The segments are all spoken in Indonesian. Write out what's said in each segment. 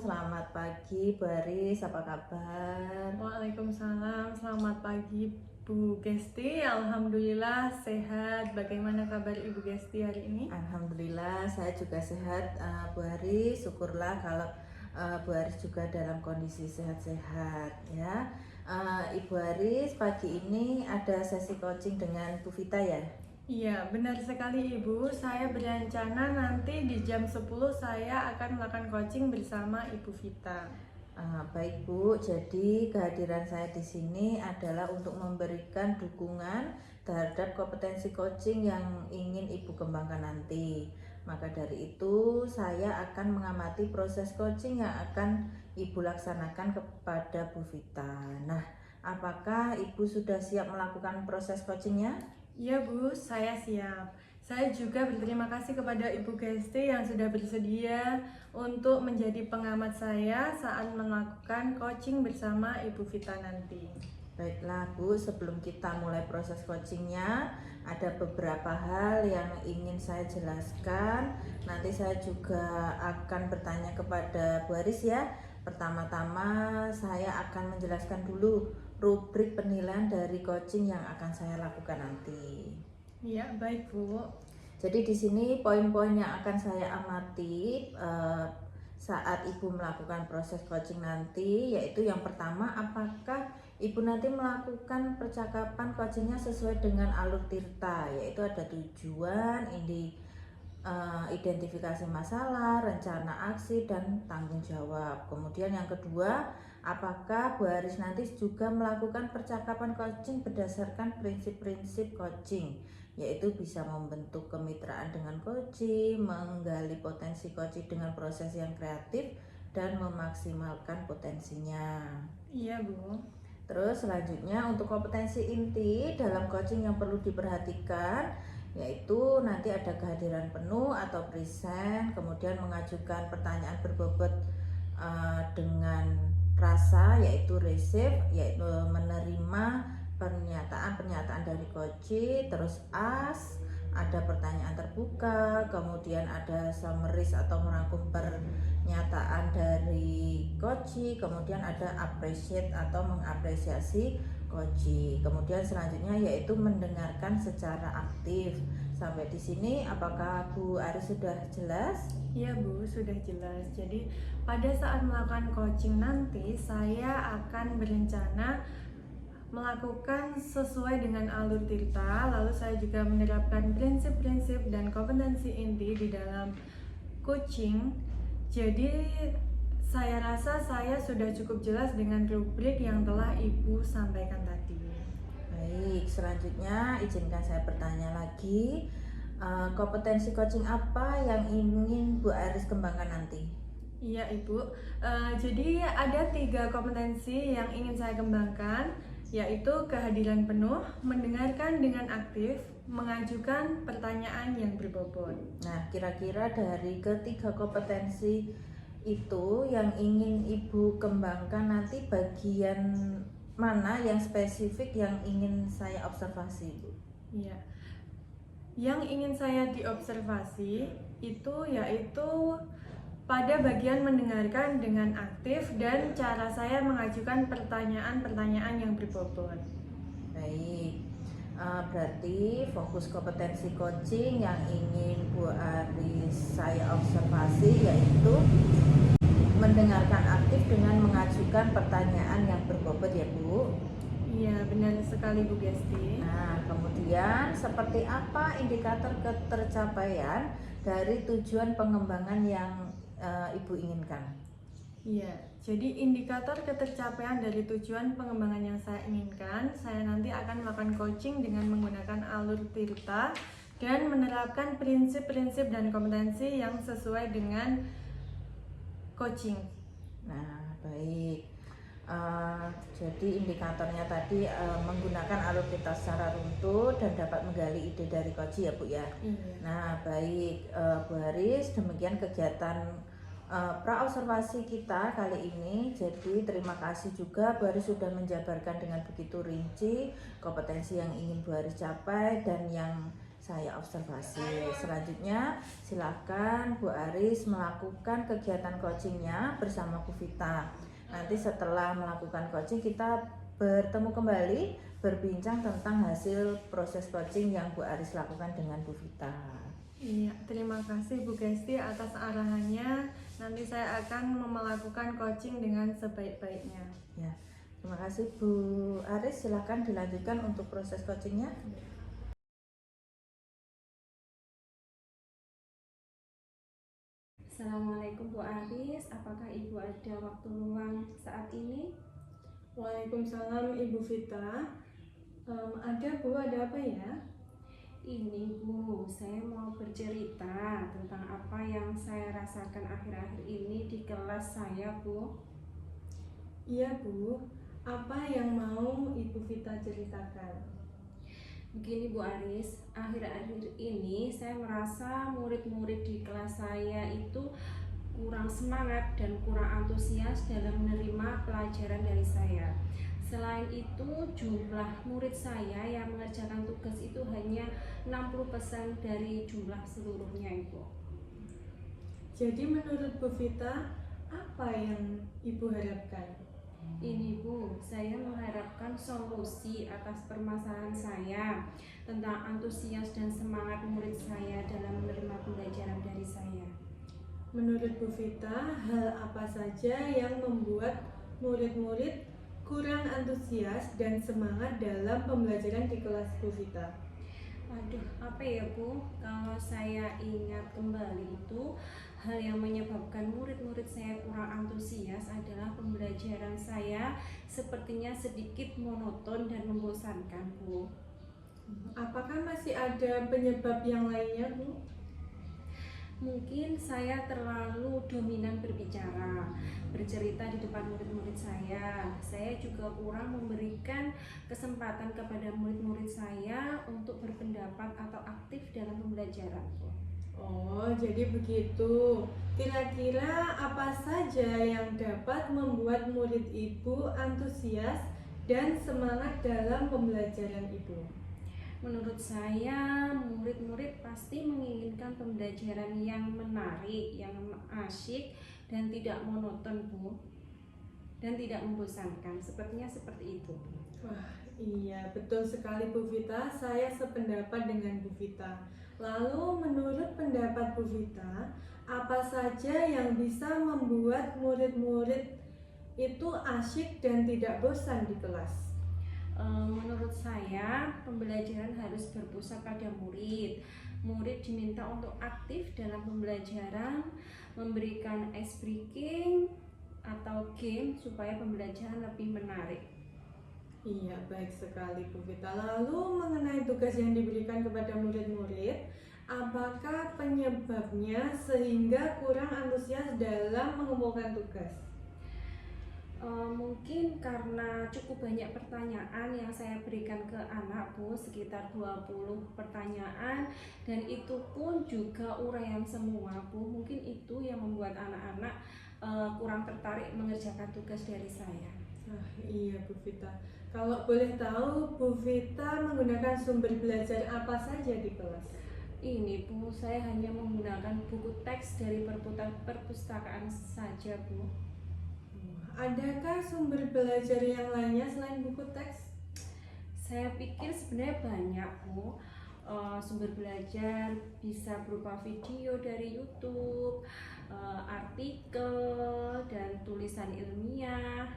selamat pagi Bu Aris, apa kabar? Waalaikumsalam, selamat pagi Bu Gesti. Alhamdulillah sehat. Bagaimana kabar Ibu Gesti hari ini? Alhamdulillah saya juga sehat Bu Aris, syukurlah kalau Bu Aris juga dalam kondisi sehat-sehat ya. Ibu Aris, pagi ini ada sesi coaching dengan Bu Vita ya? Iya, benar sekali Ibu. Saya berencana nanti di jam 10 saya akan melakukan coaching bersama Ibu Vita. Baik Bu, jadi kehadiran saya di sini adalah untuk memberikan dukungan terhadap kompetensi coaching yang ingin Ibu kembangkan nanti. Maka dari itu saya akan mengamati proses coaching yang akan Ibu laksanakan kepada Bu Vita. Nah, apakah Ibu sudah siap melakukan proses coachingnya? Iya Bu, saya siap. Saya juga berterima kasih kepada Ibu Gesti yang sudah bersedia untuk menjadi pengamat saya saat melakukan coaching bersama Ibu Vita nanti. Baiklah Bu, sebelum kita mulai proses coachingnya, ada beberapa hal yang ingin saya jelaskan. Nanti saya juga akan bertanya kepada Bu Aris ya. Pertama-tama saya akan menjelaskan dulu rubrik penilaian dari coaching yang akan saya lakukan nanti. Iya, baik Bu. Jadi di sini poin-poin yang akan saya amati saat Ibu melakukan proses coaching nanti, yaitu yang pertama, apakah Ibu nanti melakukan percakapan coachingnya sesuai dengan alur Tirta, yaitu ada tujuan, identifikasi masalah, rencana aksi, dan tanggung jawab. Kemudian yang kedua, apakah Bu Aris nanti juga melakukan percakapan coaching berdasarkan prinsip-prinsip coaching, yaitu bisa membentuk kemitraan dengan coaching, menggali potensi coaching dengan proses yang kreatif, dan memaksimalkan potensinya. Iya Bu. Terus selanjutnya untuk kompetensi inti dalam coaching yang perlu diperhatikan, yaitu nanti ada kehadiran penuh atau present, kemudian mengajukan pertanyaan berbobot dengan rasa, yaitu receive, yaitu menerima pernyataan-pernyataan dari coach. Terus ask, ada pertanyaan terbuka, kemudian ada summaries atau merangkum pernyataan dari coach, kemudian ada appreciate atau mengapresiasi coach. Kemudian selanjutnya yaitu mendengarkan secara aktif. Sampai di sini apakah Bu Aris sudah jelas? Iya Bu, sudah jelas. Jadi pada saat melakukan coaching nanti saya akan berencana melakukan sesuai dengan alur Tirta. Lalu saya juga menerapkan prinsip-prinsip dan kompetensi inti di dalam coaching. Jadi saya rasa saya sudah cukup jelas dengan rubrik yang telah Ibu sampaikan tadi. Baik, selanjutnya izinkan saya bertanya lagi, kompetensi coaching apa yang ingin Bu Aris kembangkan nanti? Iya Ibu, jadi ada 3 kompetensi yang ingin saya kembangkan, yaitu kehadiran penuh, mendengarkan dengan aktif, mengajukan pertanyaan yang berbobot. Nah, kira-kira dari ketiga kompetensi itu yang ingin Ibu kembangkan nanti bagian mana yang spesifik yang ingin saya observasi, Bu? Iya, yang ingin saya diobservasi itu yaitu pada bagian mendengarkan dengan aktif dan cara saya mengajukan pertanyaan-pertanyaan yang berbobot. Baik, berarti fokus kompetensi coaching yang ingin Bu Aris saya observasi yaitu mendengarkan aktif dengan mengajukan pertanyaan yang berbobot ya Bu. Iya, benar sekali Bu Gesti. Nah, kemudian seperti apa indikator ketercapaian dari tujuan pengembangan yang Ibu inginkan? Iya, jadi indikator ketercapaian dari tujuan pengembangan yang saya inginkan, saya nanti akan melakukan coaching dengan menggunakan alur Tirta dan menerapkan prinsip-prinsip dan kompetensi yang sesuai dengan coaching. Nah, baik. Jadi indikatornya tadi menggunakan alur Tirta secara runtut dan dapat menggali ide dari coach ya Bu ya. Iya. Nah, baik Bu Haris, demikian kegiatan pra-observasi kita kali ini. Jadi terima kasih juga Bu Haris sudah menjabarkan dengan begitu rinci kompetensi yang ingin Bu Haris capai dan yang saya observasi. Selanjutnya silakan Bu Aris melakukan kegiatan coachingnya bersama Bu Vita. Nanti setelah melakukan coaching kita bertemu kembali berbincang tentang hasil proses coaching yang Bu Aris lakukan dengan Bu Vita. Iya, terima kasih Bu Gesti atas arahannya. Nanti saya akan melakukan coaching dengan sebaik-baiknya. Ya, terima kasih Bu Aris. Silakan dilanjutkan untuk proses coachingnya. Assalamualaikum Bu Aris, apakah Ibu ada waktu luang saat ini? Waalaikumsalam Ibu Vita. Ada Bu, ada apa ya? Ini Bu, saya mau bercerita tentang apa yang saya rasakan akhir-akhir ini di kelas saya Bu. Iya Bu, apa yang mau Ibu Vita ceritakan? Begini Bu Aris, akhir-akhir ini saya merasa murid-murid di kelas saya itu kurang semangat dan kurang antusias dalam menerima pelajaran dari saya. Selain itu, jumlah murid saya yang mengerjakan tugas itu hanya 60% dari jumlah seluruhnya Ibu. Jadi menurut Bu Vita, apa yang Ibu harapkan? Ini Bu, saya mengharapkan solusi atas permasalahan saya tentang antusias dan semangat murid saya dalam menerima pembelajaran dari saya. Menurut Bu Vita, hal apa saja yang membuat murid-murid kurang antusias dan semangat dalam pembelajaran di kelas Bu Vita? Aduh, apa ya Bu? Kalau saya ingat kembali itu, hal yang menyebabkan murid-murid saya kurang antusias adalah pembelajaran saya sepertinya sedikit monoton dan membosankan Bu. Apakah masih ada penyebab yang lainnya Bu? Mungkin saya terlalu dominan bercerita di depan murid-murid saya. Saya juga kurang memberikan kesempatan kepada murid-murid saya untuk berpendapat atau aktif dalam pembelajaran. Oh, jadi begitu. Kira-kira apa saja yang dapat membuat murid Ibu antusias dan semangat dalam pembelajaran Ibu? Menurut saya, murid-murid pasti menginginkan pembelajaran yang menarik, yang asyik, dan tidak monoton, Bu. Dan tidak membosankan, sepertinya seperti itu. Wah, iya, betul sekali Bu Vita. Saya sependapat dengan Bu Vita. Lalu menurut pendapat Bu Vita, apa saja yang bisa membuat murid-murid itu asyik dan tidak bosan di kelas? Menurut saya, pembelajaran harus berpusat pada murid. Murid diminta untuk aktif dalam pembelajaran, memberikan ice breaking atau game supaya pembelajaran lebih menarik. Iya, baik sekali Bu Vita. Lalu mengenai tugas yang diberikan kepada murid-murid, apakah penyebabnya sehingga kurang antusias dalam mengumpulkan tugas? Mungkin karena cukup banyak pertanyaan yang saya berikan ke anak Bu, sekitar 20 pertanyaan, dan itu pun juga uraian semua Bu. Mungkin itu yang membuat anak-anak kurang tertarik mengerjakan tugas dari saya. Iya Bu Vita. Kalau boleh tahu, Bu Vita menggunakan sumber belajar apa saja di kelas? Ini Bu, saya hanya menggunakan buku teks dari perpustakaan saja Bu. Adakah sumber belajar yang lainnya selain buku teks? Saya pikir sebenarnya banyak Bu. Sumber belajar bisa berupa video dari YouTube, artikel, dan tulisan ilmiah,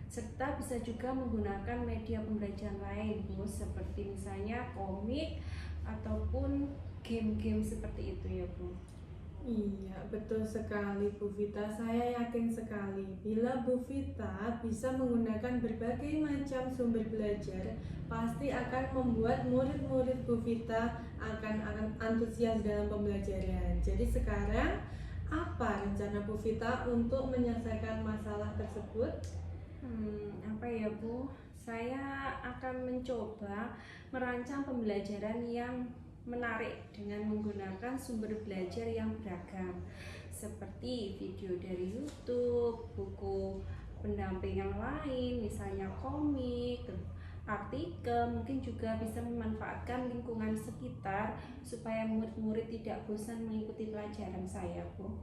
serta bisa juga menggunakan media pembelajaran lain Bu, seperti misalnya komik ataupun game-game seperti itu ya Bu. Iya, betul sekali Bu Vita. Saya yakin sekali bila Bu Vita bisa menggunakan berbagai macam sumber belajar, pasti akan membuat murid-murid Bu Vita akan antusias dalam pembelajaran. Jadi sekarang apa rencana Bu Vita untuk menyelesaikan masalah tersebut? Apa ya Bu? Saya akan mencoba merancang pembelajaran yang menarik dengan menggunakan sumber belajar yang beragam, seperti video dari YouTube, buku pendamping yang lain, misalnya komik, artikel, mungkin juga bisa memanfaatkan lingkungan sekitar supaya murid-murid tidak bosan mengikuti pelajaran saya, Bu.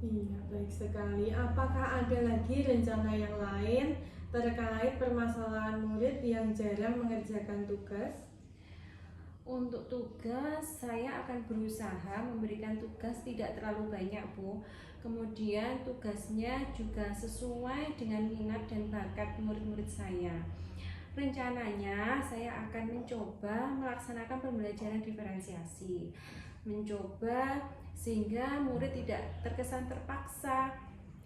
Iya, baik sekali. Apakah ada lagi rencana yang lain terkait permasalahan murid yang jarang mengerjakan tugas? Untuk tugas, saya akan berusaha memberikan tugas tidak terlalu banyak, Bu. Kemudian tugasnya juga sesuai dengan minat dan bakat murid-murid saya. Rencananya saya akan mencoba melaksanakan pembelajaran diferensiasi, mencoba sehingga murid tidak terkesan terpaksa,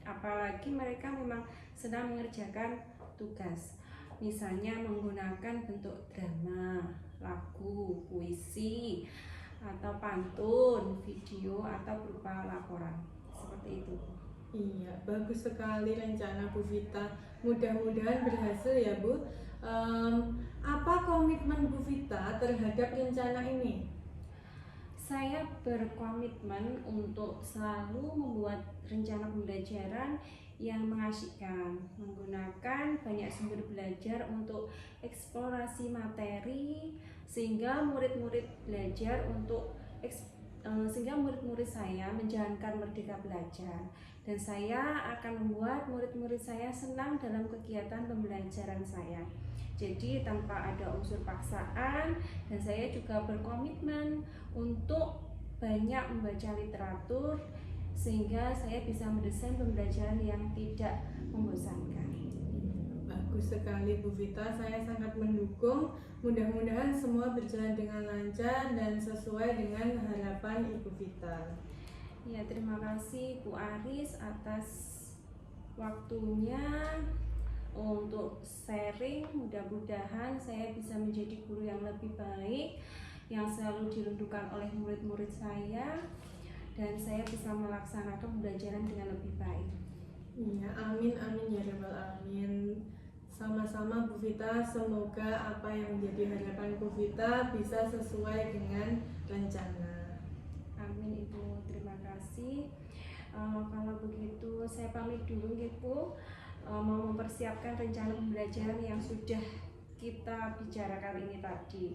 apalagi mereka memang sedang mengerjakan tugas. Misalnya menggunakan bentuk drama, lagu, puisi, atau pantun, video, atau berupa laporan. Seperti itu. Iya, bagus sekali rencana Bu Vita. Mudah-mudahan berhasil ya, Bu. Apa komitmen Bu Vita terhadap rencana ini? Saya berkomitmen untuk selalu membuat rencana pembelajaran yang mengasyikkan, menggunakan banyak sumber belajar untuk eksplorasi materi sehingga murid-murid belajar sehingga murid-murid saya menjalankan merdeka belajar, dan saya akan membuat murid-murid saya senang dalam kegiatan pembelajaran saya. Jadi tanpa ada unsur paksaan, dan saya juga berkomitmen untuk banyak membaca literatur sehingga saya bisa mendesain pembelajaran yang tidak membosankan. Bagus sekali Bu Vita, saya sangat mendukung. Mudah-mudahan semua berjalan dengan lancar dan sesuai dengan harapan Ibu Vita. Ya, terima kasih Bu Aris atas waktunya untuk sharing. Mudah-mudahan saya bisa menjadi guru yang lebih baik, yang selalu dirindukan oleh murid-murid saya, dan saya bisa melaksanakan pembelajaran dengan lebih baik. Iya, amin amin ya rabbal alamin. Sama-sama Bu Vita, semoga apa yang menjadi harapan Bu Vita bisa sesuai dengan rencana. Amin Ibu, terima kasih. Kalau begitu saya pamit dulu Ibu. Mau mempersiapkan rencana pembelajaran yang sudah kita bicarakan ini tadi.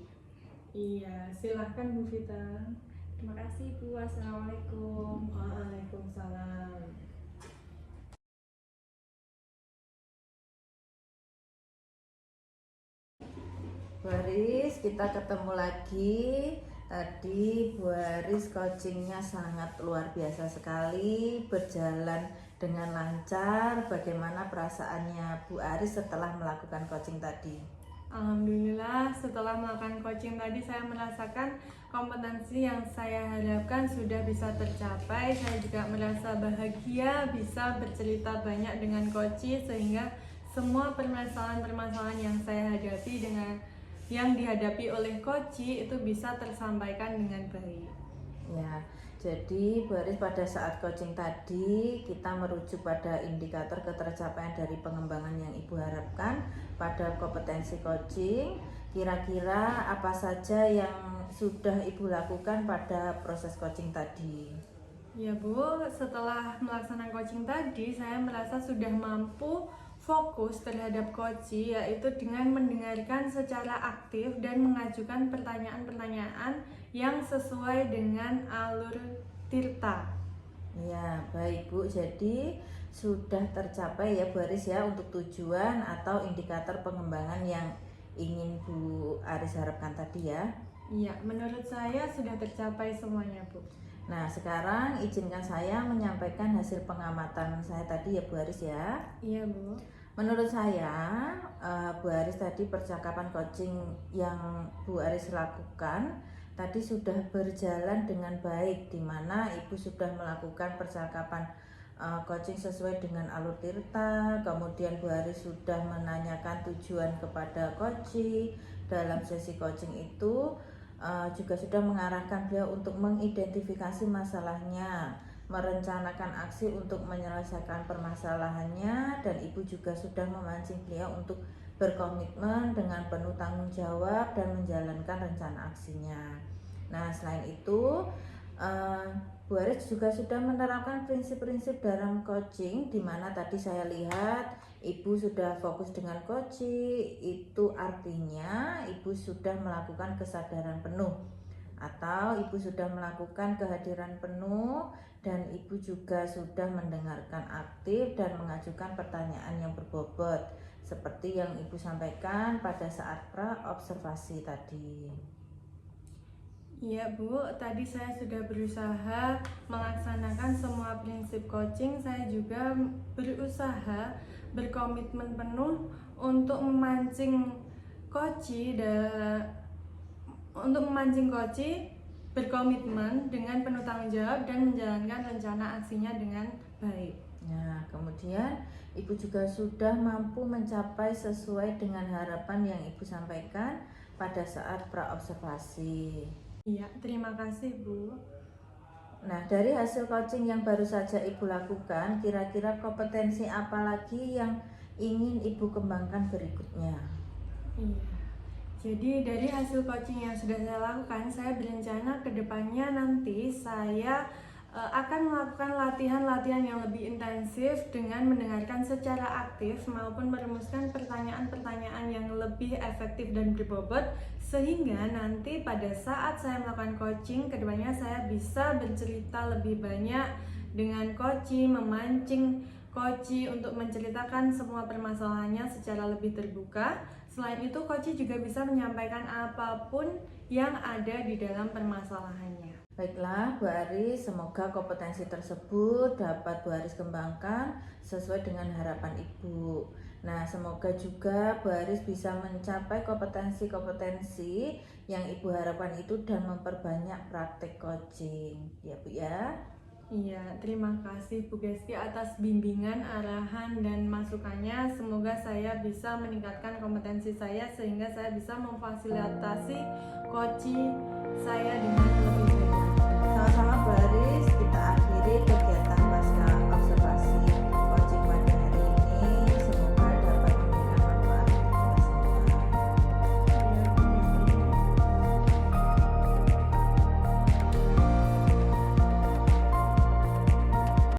Iya, silahkan Bu Vita. Terima kasih Bu. Assalamualaikum. Waalaikumsalam. Bu Aris, kita ketemu lagi. Tadi Bu Aris coachingnya sangat luar biasa sekali, berjalan dengan lancar. Bagaimana perasaannya Bu Aris setelah melakukan coaching tadi? Alhamdulillah, setelah melakukan coaching tadi saya merasakan kompetensi yang saya harapkan sudah bisa tercapai. Saya juga merasa bahagia bisa bercerita banyak dengan coach, sehingga semua permasalahan-permasalahan yang saya hadapi yang dihadapi oleh coach itu bisa tersampaikan dengan baik. Ya, jadi Bu Aris, pada saat coaching tadi kita merujuk pada indikator ketercapaian dari pengembangan yang Ibu harapkan pada kompetensi coaching. Kira-kira apa saja yang sudah Ibu lakukan pada proses coaching tadi? Ya Bu, setelah melaksanakan coaching tadi saya merasa sudah mampu fokus terhadap coaching, yaitu dengan mendengarkan secara aktif dan mengajukan pertanyaan-pertanyaan yang sesuai dengan alur Tirta. Ya, baik Bu. Jadi sudah tercapai ya Bu Aris ya untuk tujuan atau indikator pengembangan yang ingin Bu Aris harapkan tadi ya. Iya, menurut saya sudah tercapai semuanya Bu. Nah, sekarang izinkan saya menyampaikan hasil pengamatan saya tadi ya Bu Aris ya. Iya Bu. Menurut saya Bu Aris tadi percakapan coaching yang Bu Aris lakukan tadi sudah berjalan dengan baik, di mana Ibu sudah melakukan percakapan coaching sesuai dengan alur Tirta. Kemudian Bu Aris sudah menanyakan tujuan kepada coaching. Dalam sesi coaching itu juga sudah mengarahkan beliau untuk mengidentifikasi masalahnya, merencanakan aksi untuk menyelesaikan permasalahannya, dan Ibu juga sudah memancing beliau untuk berkomitmen dengan penuh tanggung jawab dan menjalankan rencana aksinya. Nah, selain itu Bu Aris juga sudah menerapkan prinsip-prinsip dalam coaching, di mana tadi saya lihat Ibu sudah fokus dengan Koci, itu artinya Ibu sudah melakukan kesadaran penuh, atau Ibu sudah melakukan kehadiran penuh, dan Ibu juga sudah mendengarkan aktif dan mengajukan pertanyaan yang berbobot seperti yang Ibu sampaikan pada saat pra-observasi tadi. Iya Bu, tadi saya sudah berusaha melaksanakan semua prinsip coaching. Saya juga berusaha berkomitmen penuh untuk memancing Koci berkomitmen dengan penuh tanggung jawab dan menjalankan rencana aksinya dengan baik. Nah, kemudian Ibu juga sudah mampu mencapai sesuai dengan harapan yang Ibu sampaikan pada saat pra-observasi. Iya, terima kasih Bu. Nah, dari hasil coaching yang baru saja Ibu lakukan, kira-kira kompetensi apa lagi yang ingin Ibu kembangkan berikutnya? Iya. Jadi dari hasil coaching yang sudah saya lakukan, saya berencana ke depannya nanti saya akan melakukan latihan-latihan yang lebih intensif dengan mendengarkan secara aktif maupun merumuskan pertanyaan-pertanyaan yang lebih efektif dan berbobot, sehingga nanti pada saat saya melakukan coaching kedepannya saya bisa bercerita lebih banyak dengan Koci, memancing Koci untuk menceritakan semua permasalahannya secara lebih terbuka. Selain itu, Koci juga bisa menyampaikan apapun yang ada di dalam permasalahannya. Baiklah Bu Aris, semoga kompetensi tersebut dapat Bu Aris kembangkan sesuai dengan harapan Ibu. Nah, semoga juga Bu Aris bisa mencapai kompetensi-kompetensi yang Ibu harapkan itu dan memperbanyak praktek coaching. Ya Bu ya. Iya, terima kasih Bu Gesti atas bimbingan, arahan, dan masukannya. Semoga saya bisa meningkatkan kompetensi saya sehingga saya bisa memfasilitasi coaching saya dengan